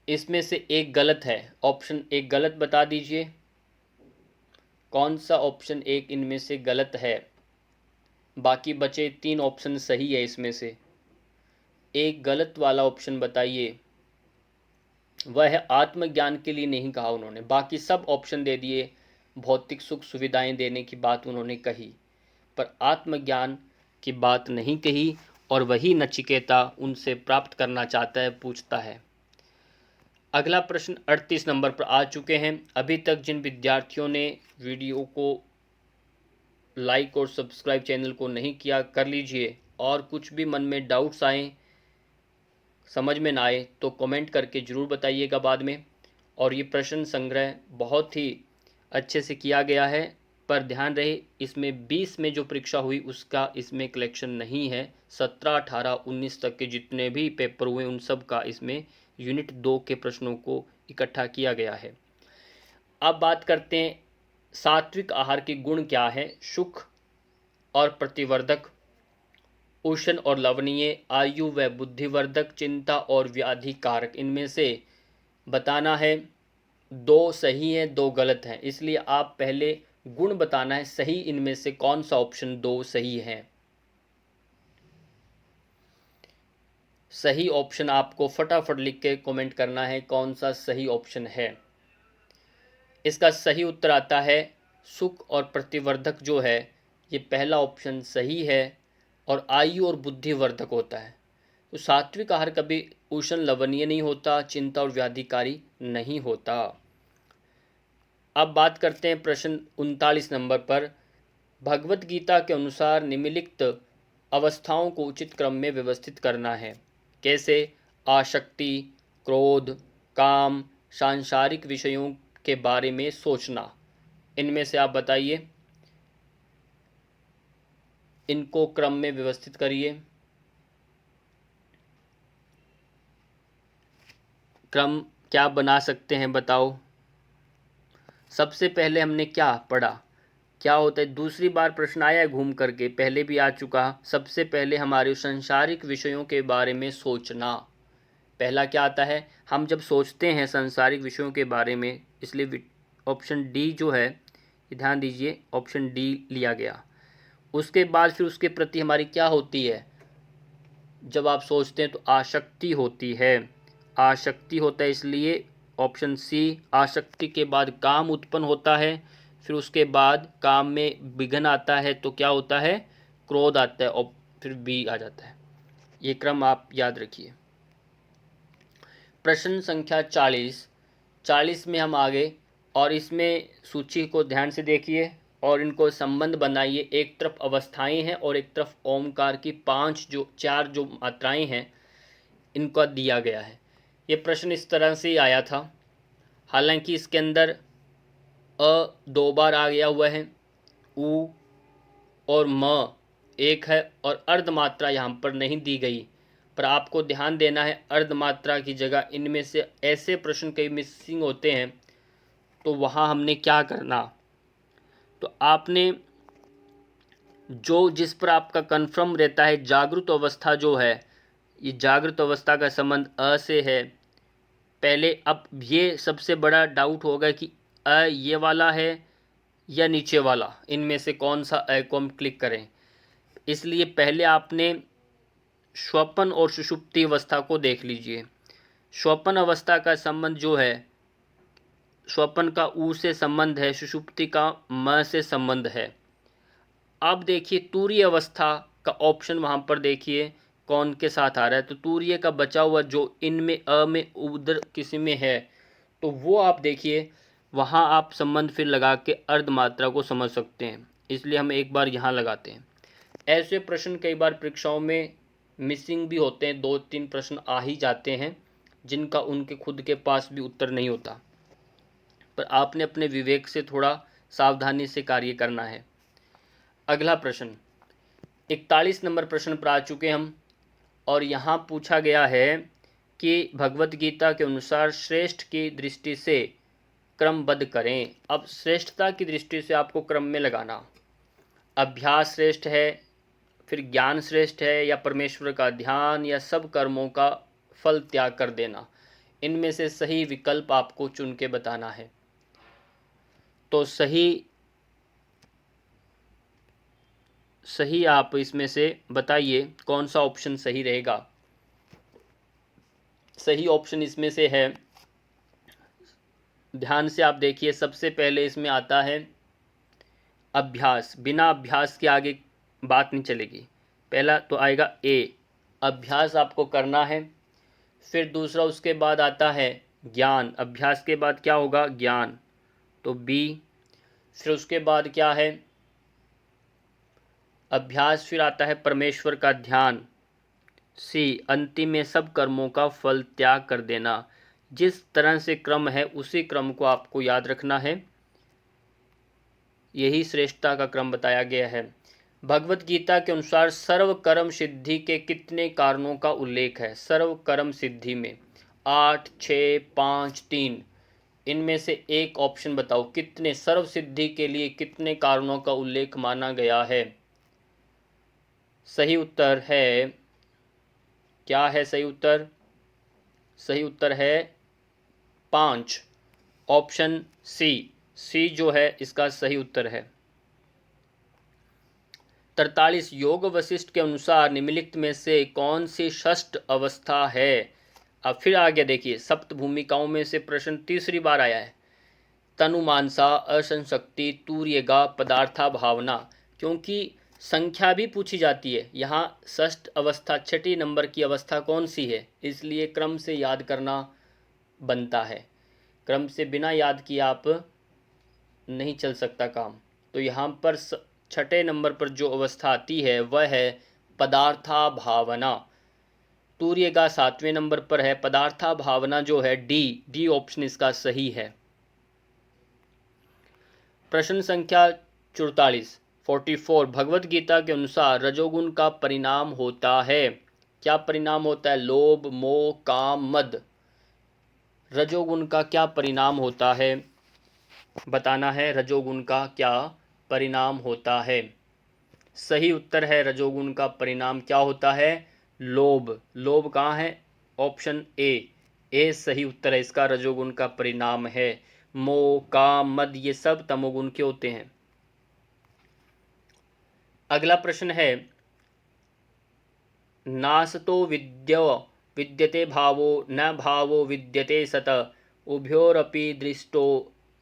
इसमें से एक गलत है। ऑप्शन एक गलत बता दीजिए, कौन सा ऑप्शन एक इनमें से गलत है? बाकी बचे 3 ऑप्शन सही है। इसमें से एक गलत वाला ऑप्शन बताइए। वह है आत्मज्ञान के लिए नहीं कहा उन्होंने, बाकी सब ऑप्शन दे दिए। भौतिक सुख सुविधाएं देने की बात उन्होंने कही, पर आत्मज्ञान की बात नहीं कही, और वही नचिकेता उनसे प्राप्त करना चाहता है, पूछता है। अगला प्रश्न 38 नंबर पर आ चुके हैं। अभी तक जिन विद्यार्थियों ने वीडियो को लाइक और सब्सक्राइब चैनल को नहीं किया, कर लीजिए। और कुछ भी मन में डाउट्स आए, समझ में ना आए तो कमेंट करके ज़रूर बताइएगा बाद में। और ये प्रश्न संग्रह बहुत ही अच्छे से किया गया है, पर ध्यान रहे इसमें 20 में जो परीक्षा हुई उसका इसमें कलेक्शन नहीं है। 17, 18, 19 तक के जितने भी पेपर हुए उन सब का इसमें यूनिट 2 के प्रश्नों को इकट्ठा किया गया है। अब बात करते हैं सात्विक आहार के गुण क्या है। सुख और प्रतिवर्धक, उष्ण और लवणीय, आयु व बुद्धिवर्धक, चिंता और व्याधि कारक। इनमें से बताना है 2 सही है, 2 गलत हैं, इसलिए आप पहले गुण बताना है सही इनमें से कौन सा ऑप्शन 2 सही है। सही ऑप्शन आपको फटाफट लिख के कमेंट करना है कौन सा सही ऑप्शन है। इसका सही उत्तर आता है सुख और प्रतिवर्धक जो है, ये पहला ऑप्शन सही है, और आयु और बुद्धिवर्धक होता है। तो सात्विक आहार कभी उष्ण लवणीय नहीं होता, चिंता और व्याधिकारी नहीं होता। अब बात करते हैं प्रश्न 39 नंबर पर। भगवत गीता के अनुसार निम्नलिखित अवस्थाओं को उचित क्रम में व्यवस्थित करना है। कैसे? आसक्ति, क्रोध, काम, सांसारिक विषयों के बारे में सोचना। इनमें से आप बताइए, इनको क्रम में व्यवस्थित करिए। क्रम क्या बना सकते हैं बताओ। सबसे पहले हमने क्या पढ़ा, क्या होता है? दूसरी बार प्रश्न आया है घूम करके, पहले भी आ चुका। सबसे पहले हमारे सांसारिक विषयों के बारे में सोचना। पहला क्या आता है? हम जब सोचते हैं सांसारिक विषयों के बारे में, इसलिए ऑप्शन डी जो है, ध्यान दीजिए, ऑप्शन डी लिया गया। उसके बाद फिर उसके प्रति हमारी क्या होती है? जब आप सोचते हैं तो आसक्ति होती है। आसक्ति होता है, इसलिए ऑप्शन सी। आसक्ति के बाद काम उत्पन्न होता है, फिर उसके बाद काम में विघ्न आता है तो क्या होता है? क्रोध आता है, और फिर बी आ जाता है। ये क्रम आप याद रखिए। प्रश्न संख्या 40 में हम आगे, और इसमें सूची को ध्यान से देखिए और इनको संबंध बनाइए। एक तरफ अवस्थाएं हैं और एक तरफ ओमकार की चार जो मात्राएं हैं, इनका दिया गया है। ये प्रश्न इस तरह से आया था। हालांकि इसके अंदर अ 2 बार आ गया हुआ है, उ और म एक है, और अर्धमात्रा यहाँ पर नहीं दी गई। पर आपको ध्यान देना है, अर्धमात्रा की जगह इनमें से ऐसे प्रश्न कई मिसिंग होते हैं, तो वहाँ हमने क्या करना? तो आपने जो जिस पर आपका कन्फर्म रहता है, जागृत अवस्था जो है, ये जागृत अवस्था का संबंध अ से है। पहले अब ये सबसे बड़ा डाउट होगा कि अ ये वाला है या नीचे वाला, इनमें से कौन सा अ को हम क्लिक करें। इसलिए पहले आपने स्वपन और सुषुप्ति अवस्था को देख लीजिए। स्वपन अवस्था का संबंध जो है, स्वपन का ऊ से संबंध है, सुषुप्ति का म से संबंध है। अब देखिए तूर्य अवस्था का ऑप्शन वहाँ पर देखिए कौन के साथ आ रहा है। तो तूर्य का बचा हुआ जो इनमें अ में उधर किसी में है, तो वो आप देखिए, वहाँ आप संबंध फिर लगा के अर्धमात्रा को समझ सकते हैं। इसलिए हम एक बार यहाँ लगाते हैं। ऐसे प्रश्न कई बार परीक्षाओं में मिसिंग भी होते हैं, 2-3 प्रश्न आ ही जाते हैं जिनका उनके खुद के पास भी उत्तर नहीं होता, पर आपने अपने विवेक से थोड़ा सावधानी से कार्य करना है। अगला प्रश्न 41 नंबर प्रश्न पर आ चुके हम, और यहाँ पूछा गया है कि भगवत गीता के अनुसार श्रेष्ठ की दृष्टि से क्रमबद्ध करें। अब श्रेष्ठता की दृष्टि से आपको क्रम में लगाना। अभ्यास श्रेष्ठ है, फिर ज्ञान श्रेष्ठ है, या परमेश्वर का ध्यान, या सब कर्मों का फल त्याग कर देना। इनमें से सही विकल्प आपको चुन के बताना है। तो सही आप इसमें से बताइए कौन सा ऑप्शन सही रहेगा। सही ऑप्शन इसमें से है, ध्यान से आप देखिए, सबसे पहले इसमें आता है अभ्यास। बिना अभ्यास के आगे बात नहीं चलेगी। पहला तो आएगा ए, अभ्यास आपको करना है। फिर दूसरा उसके बाद आता है ज्ञान, अभ्यास के बाद क्या होगा? ज्ञान, तो बी। फिर उसके बाद क्या है? अभ्यास, फिर आता है परमेश्वर का ध्यान, सी। अंतिम में सब कर्मों का फल त्याग कर देना। जिस तरह से क्रम है उसी क्रम को आपको याद रखना है। यही श्रेष्ठता का क्रम बताया गया है। भगवत गीता के अनुसार सर्व कर्म सिद्धि के कितने कारणों का उल्लेख है? सर्व कर्म सिद्धि में 8, 6, 5, 3, इनमें से एक ऑप्शन बताओ। कितने सर्व सिद्धि के लिए कितने कारणों का उल्लेख माना गया है? सही उत्तर है, क्या है सही उत्तर? सही उत्तर है 5, ऑप्शन सी। सी जो है इसका सही उत्तर है। 43 योग वशिष्ठ के अनुसार निम्नलिखित में से कौन सी षष्ठ अवस्था है? अब फिर आगे देखिए, सप्त भूमिकाओं में से प्रश्न तीसरी बार आया है। तनु मानसा, असंशक्ति, तूर्यगा, पदार्था भावना। क्योंकि संख्या भी पूछी जाती है, यहाँ षष्ठ अवस्था छठी नंबर की अवस्था कौन सी है, इसलिए क्रम से याद करना बनता है। क्रम से बिना याद किए आप नहीं चल सकता काम। तो यहाँ पर छठे नंबर पर जो अवस्था आती है वह है पदार्था भावना। तूर्य का 7वें नंबर पर है। पदार्था भावना जो है डी ऑप्शन इसका सही है। प्रश्न संख्या 44 भगवत गीता के अनुसार रजोगुण का परिणाम होता है। क्या परिणाम होता है? लोभ, मोह, काम, मद। रजोगुण का क्या परिणाम होता है? बताना है रजोगुण का क्या परिणाम होता है। सही उत्तर है रजोगुण का परिणाम क्या होता है? लोभ। लोभ कहाँ है? ऑप्शन ए सही उत्तर है इसका, रजोगुण का परिणाम है। मोह, काम, मद ये सब तमोगुण के होते हैं। अगला प्रश्न है नासतो विद्यते भावो न भावो विद्यते सत उभयोरपि दृष्टो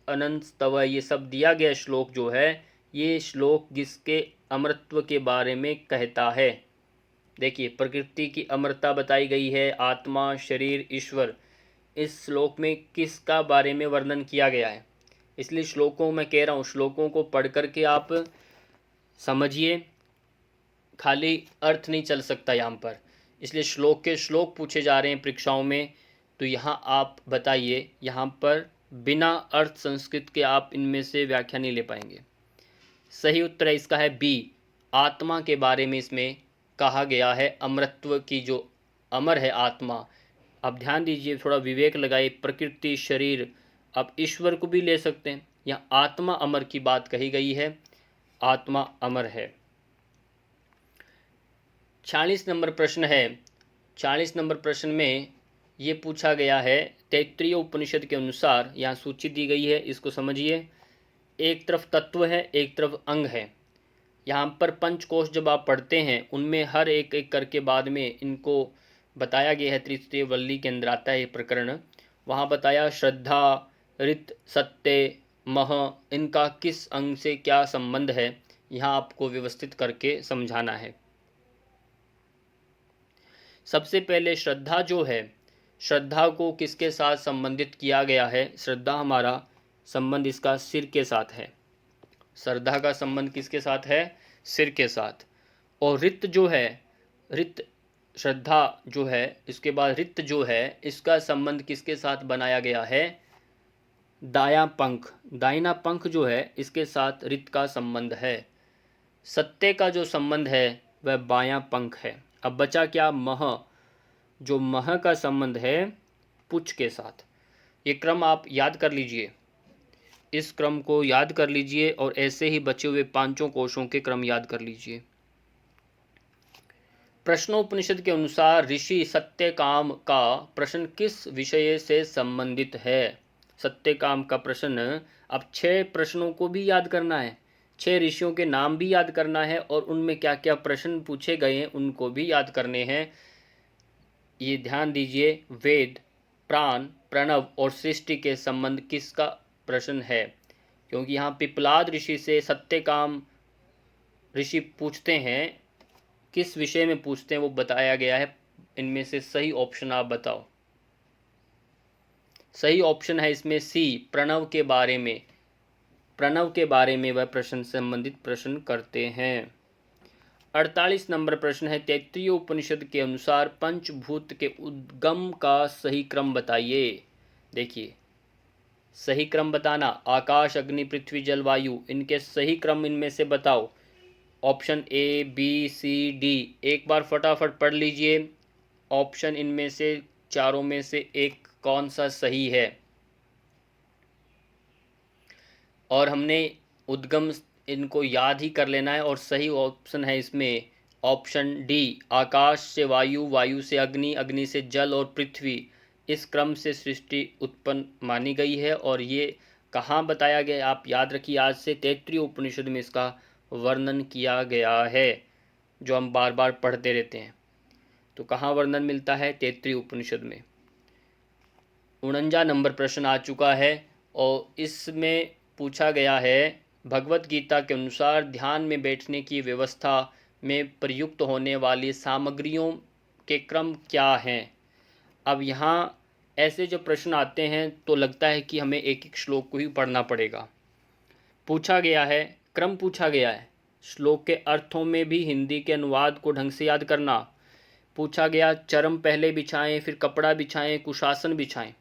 अनंतस्तव। ये सब दिया गया श्लोक जो है, ये श्लोक जिसके अमरत्व के बारे में कहता है। देखिए, प्रकृति की अमरता बताई गई है, आत्मा, शरीर, ईश्वर। इस श्लोक में किसका बारे में वर्णन किया गया है? इसलिए श्लोकों में कह रहा हूँ, श्लोकों को पढ़ करके आप समझिए, खाली अर्थ नहीं चल सकता यहाँ पर। इसलिए श्लोक के श्लोक पूछे जा रहे हैं परीक्षाओं में, तो यहाँ आप बताइए, यहाँ पर बिना अर्थ संस्कृत के आप इनमें से व्याख्या नहीं ले पाएंगे। सही उत्तर है इसका है बी, आत्मा के बारे में इसमें कहा गया है, अमरत्व की जो अमर है आत्मा। अब ध्यान दीजिए, थोड़ा विवेक लगाइए, प्रकृति, शरीर, आप ईश्वर को भी ले सकते हैं। यहाँ आत्मा अमर की बात कही गई है, आत्मा अमर है। 40 नंबर प्रश्न है। 40 नंबर प्रश्न में ये पूछा गया है, तैत्तिरीय उपनिषद के अनुसार, यहाँ सूची दी गई है, इसको समझिए। एक तरफ तत्व है, एक तरफ अंग है। यहाँ पर पंचकोश जब आप पढ़ते हैं, उनमें हर एक एक करके बाद में इनको बताया गया है। तृतीय वल्ली के अंदर आता है ये प्रकरण। वहाँ बताया श्रद्धा, रित, सत्य, मह, इनका किस अंग से क्या संबंध है, यहाँ आपको व्यवस्थित करके समझाना है। सबसे पहले श्रद्धा जो है, श्रद्धा को किसके साथ संबंधित किया गया है? श्रद्धा हमारा संबंध इसका सिर के साथ है। श्रद्धा का संबंध किसके साथ है? सिर के साथ। और रित जो है, रित श्रद्धा जो है, इसके बाद रित जो है, इसका संबंध किसके साथ बनाया गया है? दायां पंख, दाहिना पंख जो है, इसके साथ रित का संबंध है। सत्य का जो संबंध है वह बायां पंख है। अब बचा क्या? मह, जो मह का संबंध है पुच्छ के साथ। ये क्रम आप याद कर लीजिए, इस क्रम को याद कर लीजिए, और ऐसे ही बचे हुए पांचों कोशों के क्रम याद कर लीजिए। प्रश्नोपनिषद के अनुसार ऋषि सत्यकाम का प्रश्न किस विषय से संबंधित है? सत्यकाम का प्रश्न, अब 6 प्रश्नों को भी याद करना है, 6 ऋषियों के नाम भी याद करना है, और उनमें क्या क्या प्रश्न पूछे गए हैं उनको भी याद करने हैं। ये ध्यान दीजिए, वेद, प्राण, प्रणव और सृष्टि के संबंध किसका प्रश्न है? क्योंकि यहाँ पिपलाद ऋषि से सत्यकाम ऋषि पूछते हैं, किस विषय में पूछते हैं वो बताया गया है। इनमें से सही ऑप्शन आप बताओ। सही ऑप्शन है इसमें सी, प्रणव के बारे में। प्रणव के बारे में वह प्रश्न संबंधित प्रश्न करते हैं। 48 नंबर प्रश्न है, तैत्तिरीय उपनिषद के अनुसार पंचभूत के उद्गम का सही क्रम बताइए। देखिए, सही क्रम बताना, आकाश, अग्नि, पृथ्वी, जल, वायु, इनके सही क्रम इनमें से बताओ। Option A, B, C, D. एक बार फटाफट पढ़ लीजिए, ऑप्शन इनमें से चारों में से एक कौन सा सही है। और हमने उद्गम इनको याद ही कर लेना है, और सही ऑप्शन है इसमें ऑप्शन डी, आकाश से वायु, वायु से अग्नि, अग्नि से जल और पृथ्वी। इस क्रम से सृष्टि उत्पन्न मानी गई है, और ये कहाँ बताया गया आप याद रखिए, आज से तैत्तिरीय उपनिषद में इसका वर्णन किया गया है, जो हम बार बार पढ़ते रहते हैं। तो कहाँ वर्णन मिलता है? तैत्तिरीय उपनिषद में। 49 नंबर प्रश्न आ चुका है, और इसमें पूछा गया है, भगवत गीता के अनुसार ध्यान में बैठने की व्यवस्था में प्रयुक्त होने वाली सामग्रियों के क्रम क्या हैं? अब यहाँ ऐसे जो प्रश्न आते हैं तो लगता है कि हमें एक एक श्लोक को ही पढ़ना पड़ेगा। पूछा गया है, क्रम पूछा गया है, श्लोक के अर्थों में भी हिंदी के अनुवाद को ढंग से याद करना। पूछा गया चरम पहले बिछाएं फिर कपड़ा बिछाएं कुशासन बिछाएं।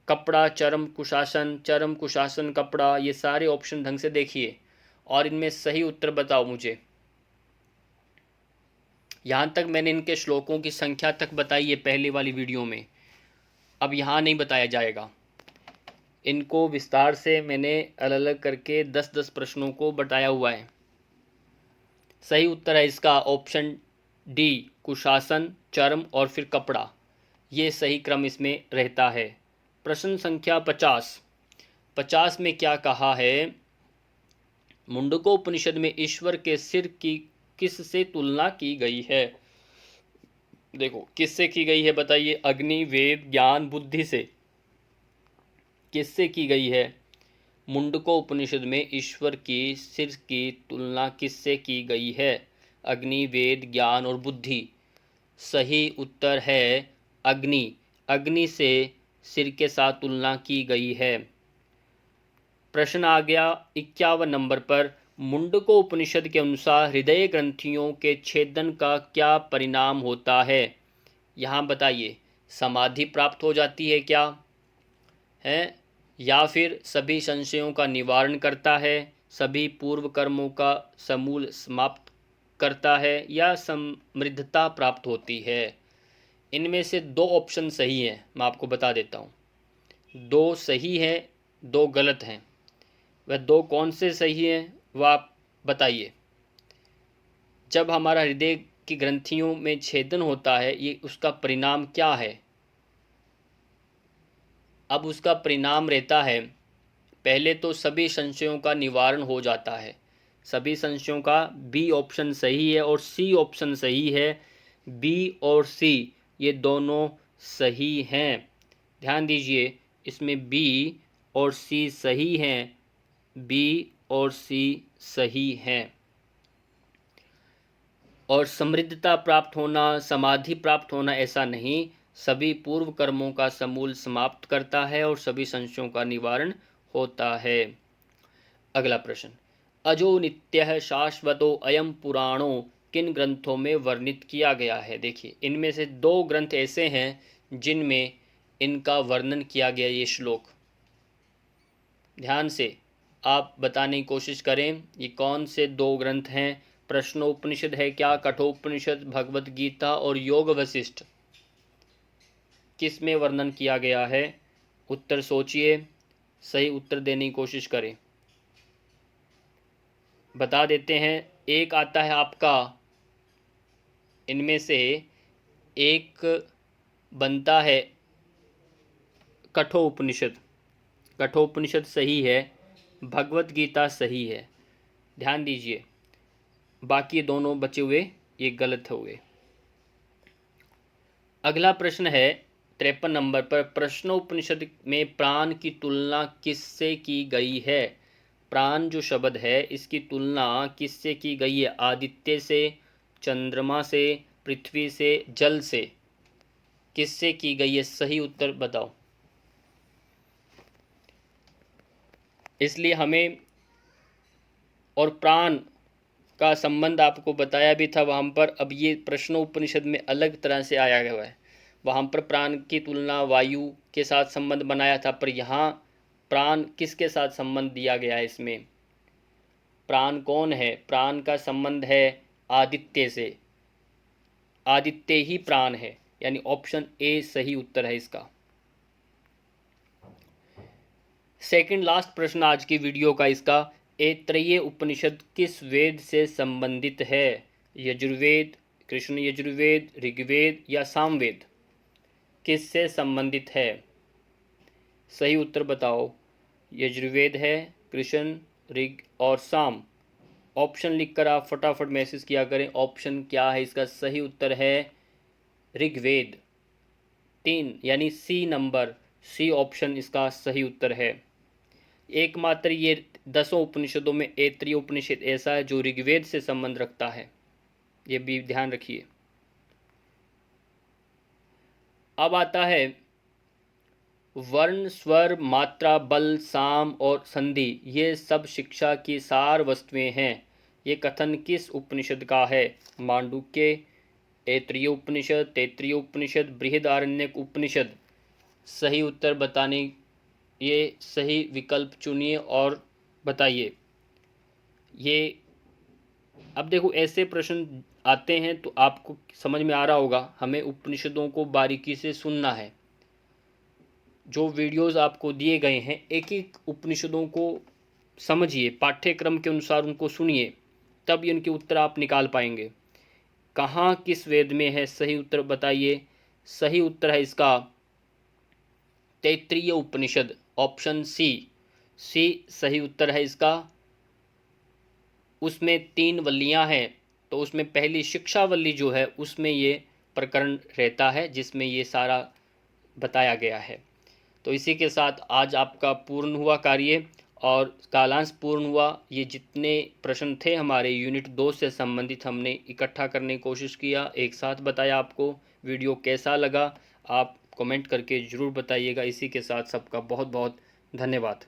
कपड़ा चरम कुशासन कपड़ा, ये सारे ऑप्शन ढंग से देखिए और इनमें सही उत्तर बताओ मुझे। यहाँ तक मैंने इनके श्लोकों की संख्या तक बताई है पहले वाली वीडियो में, अब यहाँ नहीं बताया जाएगा। इनको विस्तार से मैंने अलग अलग करके 10-10 प्रश्नों को बताया हुआ है। सही उत्तर है इसका ऑप्शन डी, कुशासन, चर्म और फिर कपड़ा, ये सही क्रम इसमें रहता है। प्रश्न संख्या 50 में क्या कहा है? मुंडकोपनिषद में ईश्वर के सिर की किससे तुलना की गई है? देखो किससे की गई है बताइए? अग्नि, वेद, ज्ञान, बुद्धि से किससे की गई है? मुंडकोपनिषद में ईश्वर की सिर की तुलना किससे की गई है? अग्नि, वेद, ज्ञान और बुद्धि। सही उत्तर है अग्नि। अग्नि से सिर के साथ तुलना की गई है। प्रश्न आ गया 51 नंबर पर, मुंडकोपनिषद के अनुसार हृदय ग्रंथियों के छेदन का क्या परिणाम होता है? यहाँ बताइए, समाधि प्राप्त हो जाती है क्या है, या फिर सभी संशयों का निवारण करता है, सभी पूर्व कर्मों का समूल समाप्त करता है, या समृद्धता प्राप्त होती है? इनमें से 2 ऑप्शन सही हैं, मैं आपको बता देता हूँ। 2 सही हैं, 2 गलत हैं। वह 2 कौन से सही हैं वह आप बताइए। जब हमारा हृदय की ग्रंथियों में छेदन होता है, ये उसका परिणाम क्या है? अब उसका परिणाम रहता है, पहले तो सभी संशयों का निवारण हो जाता है। सभी संशयों का बी ऑप्शन सही है और सी ऑप्शन सही है। बी और सी ये दोनों सही हैं। ध्यान दीजिए, इसमें बी और सी सही हैं। बी और सी सही हैं। और समृद्धता प्राप्त होना, समाधि प्राप्त होना, ऐसा नहीं। सभी पूर्व कर्मों का समूल समाप्त करता है और सभी संशयों का निवारण होता है। अगला प्रश्न, अजो नित्यः शाश्वतो अयम पुराणो किन ग्रंथों में वर्णित किया गया है? देखिए इनमें से 2 ग्रंथ ऐसे हैं जिनमें इनका वर्णन किया गया। ये श्लोक ध्यान से आप बताने की कोशिश करें, ये कौन से 2 ग्रंथ हैं? प्रश्नोपनिषद है क्या, कठोपनिषद, भगवत गीता और योग वशिष्ठ, किस में वर्णन किया गया है? उत्तर सोचिए, सही उत्तर देने की कोशिश करें। बता देते हैं, एक आता है आपका, इनमें से एक बनता है कठोपनिषद। कठोपनिषद सही है, भगवत गीता सही है। ध्यान दीजिए, बाकी दोनों बचे हुए ये गलत हुए। अगला प्रश्न है 53 नंबर पर, प्रश्नोपनिषद में प्राण की तुलना किससे की गई है? प्राण जो शब्द है इसकी तुलना किससे की गई है? आदित्य से, चंद्रमा से, पृथ्वी से, जल से, किससे की गई है? सही उत्तर बताओ। इसलिए हमें और प्राण का संबंध आपको बताया भी था वहाँ पर। अब ये प्रश्नोपनिषद में अलग तरह से आया गया है। वहाँ पर प्राण की तुलना वायु के साथ संबंध बनाया था, पर यहाँ प्राण किसके साथ संबंध दिया गया है? इसमें प्राण कौन है? प्राण का संबंध है आदित्य से। आदित्य ही प्राण है, यानी ऑप्शन ए सही उत्तर है इसका। सेकंड लास्ट प्रश्न आज की वीडियो का इसका, ऐतरेय उपनिषद किस वेद से संबंधित है? यजुर्वेद, कृष्ण यजुर्वेद, ऋग्वेद या सामवेद, किससे संबंधित है? सही उत्तर बताओ। यजुर्वेद है, कृष्ण, ऋग और साम। ऑप्शन लिखकर आप फटाफट मैसेज किया करें, ऑप्शन क्या है इसका? सही उत्तर है ऋग्वेद। 3 यानी सी नंबर, सी ऑप्शन इसका सही उत्तर है। एकमात्र ये 10 उपनिषदों में ऐतरेय उपनिषद ऐसा है जो ऋग्वेद से संबंध रखता है, ये भी ध्यान रखिए। अब आता है वर्ण, स्वर, मात्रा, बल, साम और संधि, ये सब शिक्षा की सार वस्तुएं हैं। ये कथन किस उपनिषद का है? मांडुक्य, ऐत्रेय उपनिषद, तैत्तिरीय उपनिषद, बृहदारण्यक उपनिषद। सही उत्तर बताने, ये सही विकल्प चुनिए और बताइए। ये अब देखो ऐसे प्रश्न आते हैं तो आपको समझ में आ रहा होगा, हमें उपनिषदों को बारीकी से सुनना है। जो वीडियोस आपको दिए गए हैं, एक एक उपनिषदों को समझिए, पाठ्यक्रम के अनुसार उनको सुनिए, तब इनके उत्तर आप निकाल पाएंगे। कहाँ किस वेद में है? सही उत्तर बताइए। सही उत्तर है इसका तैत्तिरीय उपनिषद, ऑप्शन सी। सी सही उत्तर है इसका। उसमें 3 वल्लियाँ हैं, तो उसमें पहली शिक्षावल्ली जो है उसमें ये प्रकरण रहता है जिसमें ये सारा बताया गया है। तो इसी के साथ आज आपका पूर्ण हुआ कार्य और कालांश पूर्ण हुआ। ये जितने प्रश्न थे हमारे यूनिट 2 से संबंधित हमने इकट्ठा करने की कोशिश किया, एक साथ बताया आपको। वीडियो कैसा लगा आप कमेंट करके ज़रूर बताइएगा। इसी के साथ सबका बहुत बहुत धन्यवाद।